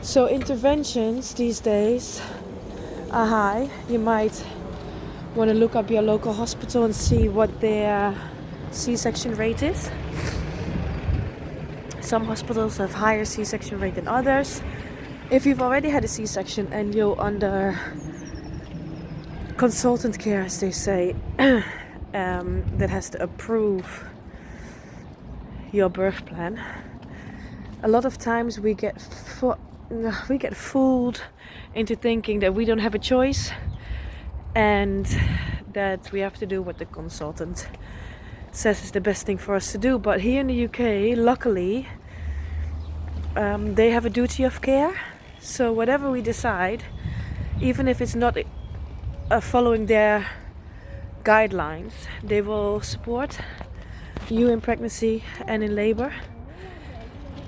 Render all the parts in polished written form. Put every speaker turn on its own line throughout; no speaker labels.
So interventions these days are high. You might want to look up your local hospital and see what their C-section rate is. Some hospitals have higher C-section rate than others. If you've already had a C-section and you're under consultant care, as they say, that has to approve your birth plan, a lot of times we get fooled into thinking that we don't have a choice and that we have to do what the consultant says is the best thing for us to do. But here in the UK, luckily, they have a duty of care. So whatever we decide, even if it's not following their guidelines, they will support you in pregnancy and in labor.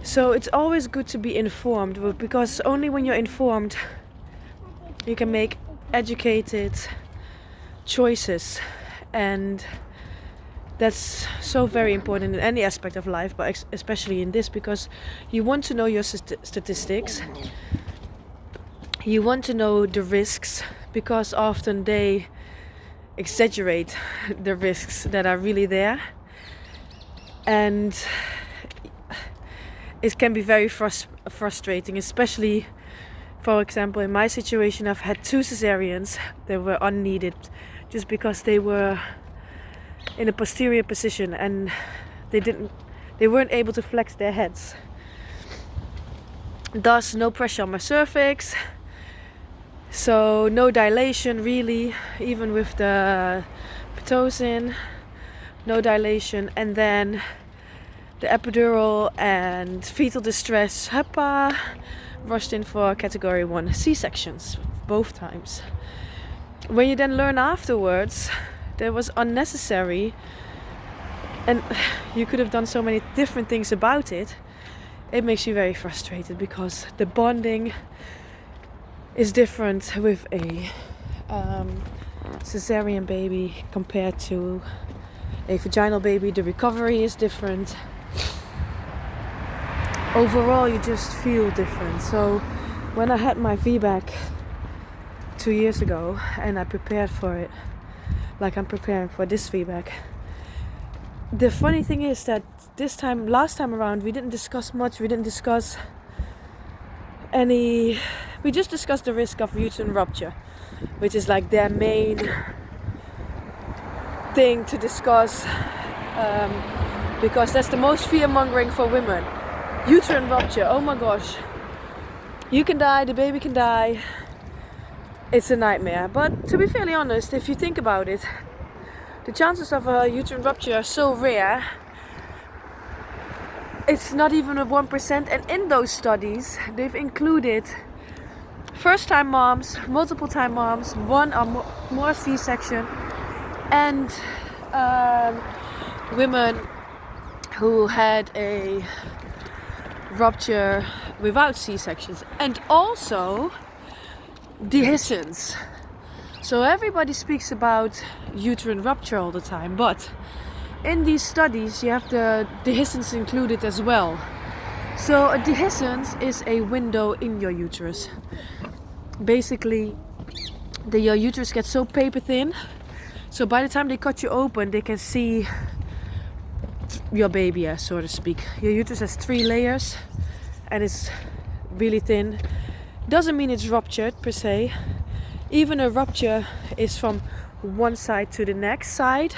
So it's always good to be informed, because only when you're informed you can make educated choices, and that's so very important in any aspect of life, but especially in this, because you want to know your statistics, you want to know the risks, because often they exaggerate the risks that are really there, and it can be very frustrating, especially, for example, in my situation, I've had 2 cesareans that were unneeded just because they were in a posterior position and they weren't able to flex their heads. Thus, no pressure on my cervix, so no dilation really, even with the Pitocin, no dilation, and then the epidural and fetal distress, HEPA, rushed in for category 1 C-sections both times. When you then learn afterwards that was unnecessary and you could have done so many different things about it, it makes you very frustrated, because the bonding is different with a cesarean baby compared to a vaginal baby. The recovery is different. Overall, you just feel different. So when I had my Vbac 2 years ago and I prepared for it like I'm preparing for this Vbac, the funny thing is that last time around, we didn't discuss much. We didn't discuss we just discussed the risk of uterine rupture, which is like their main thing to discuss, because that's the most fear-mongering for women. Uterine rupture, oh my gosh, you can die, the baby can die, it's a nightmare. But to be fairly honest, if you think about it, the chances of a uterine rupture are so rare, it's not even a 1%. And in those studies, they've included first-time moms, multiple-time moms, 1 or more C-section, and women who had a rupture without C-sections, and also dehiscence. So everybody speaks about uterine rupture all the time, but in these studies you have the dehiscence included as well. So a dehiscence is a window in your uterus. Basically, your uterus gets so paper thin, so by the time they cut you open, they can see your baby, so to speak. Your uterus has 3 layers and it's really thin. Doesn't mean it's ruptured per se. Even a rupture is from one side to the next side,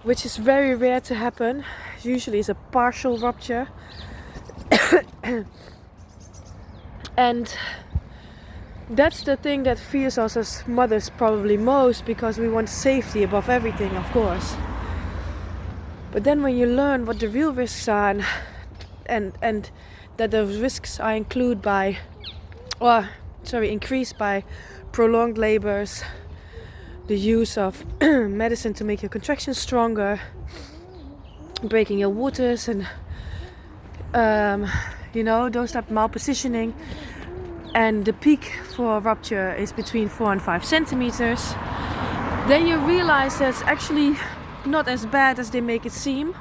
which is very rare to happen. Usually it's a partial rupture. And that's the thing that fears us as mothers probably most, because we want safety above everything, of course. But then when you learn what the real risks are, and that those risks are increased by prolonged labors, the use of medicine to make your contractions stronger, breaking your waters, and those type of malpositioning, and the peak for rupture is between 4 and 5 centimeters, then you realize that's actually not as bad as they make it seem.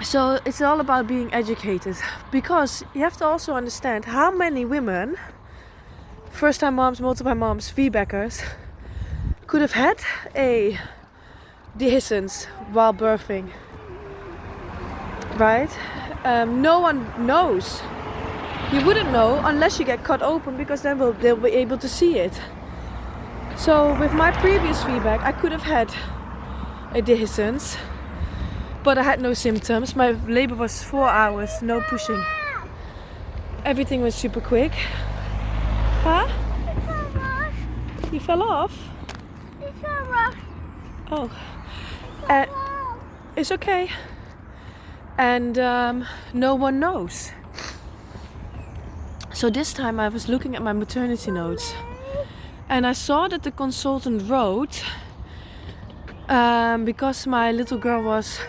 So it's all about being educated, because you have to also understand how many women, first time moms, multiple moms, Vbacers, could have had a dehiscence while birthing, right? No one knows. You wouldn't know unless you get cut open, because then they'll be able to see it. So with my previous Vbac, I could have had a dehiscence, but I had no symptoms. My labor was 4 hours, no pushing. Everything was super quick. Huh? You fell off? Oh. It's okay. And no one knows. So this time I was looking at my maternity notes, and I saw that the consultant wrote, because my little girl was,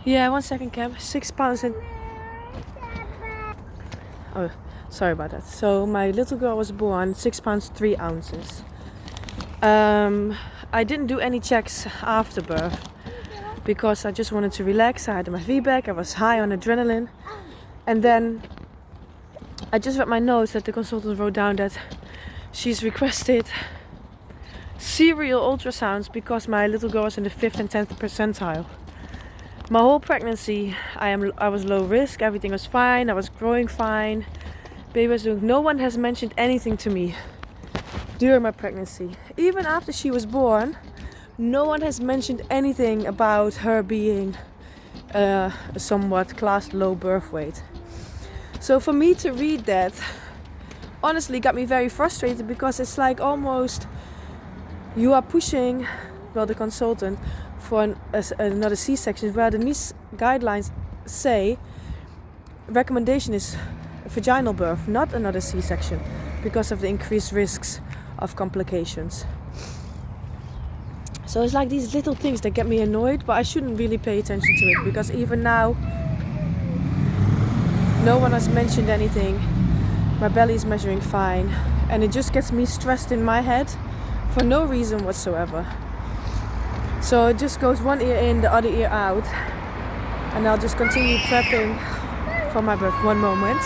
yeah, 1 second, Cam, 6 pounds and, oh, sorry about that. So my little girl was born 6 pounds 3 ounces. I didn't do any checks after birth because I just wanted to relax. I had my Vbac, I was high on adrenaline, and then I just read my notes that the consultant wrote down that she's requested serial ultrasounds because my little girl was in the 5th and 10th percentile. My whole pregnancy, I was low risk. Everything was fine. I was growing fine. Baby was doing. No one has mentioned anything to me during my pregnancy. Even after she was born, no one has mentioned anything about her being a somewhat classed low birth weight. So for me to read that honestly got me very frustrated, because it's like almost you are pushing, well, the consultant, for another C-section, where the NICE guidelines say recommendation is vaginal birth, not another C-section, because of the increased risks of complications. So it's like these little things that get me annoyed, but I shouldn't really pay attention to it, because even now no one has mentioned anything. My belly is measuring fine, and it just gets me stressed in my head for no reason whatsoever. So it just goes one ear in, the other ear out, and I'll just continue prepping for my birth. One moment.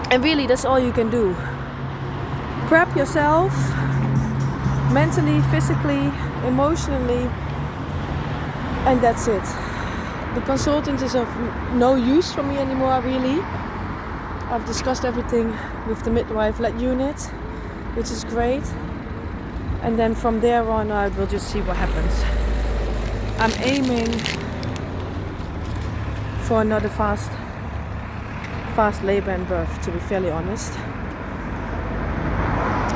And really, that's all you can do. Prep yourself mentally, physically, emotionally, and that's it. The consultant is of no use for me anymore, really. I've discussed everything with the midwife-led unit, which is great. And then from there on out, we'll just see what happens. I'm aiming for another fast labor and birth, to be fairly honest.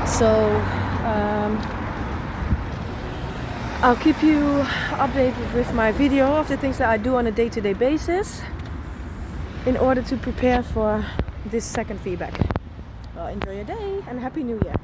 So I'll keep you updated with my video of the things that I do on a day-to-day basis in order to prepare for this second Vbac. Well, enjoy your day and Happy New Year.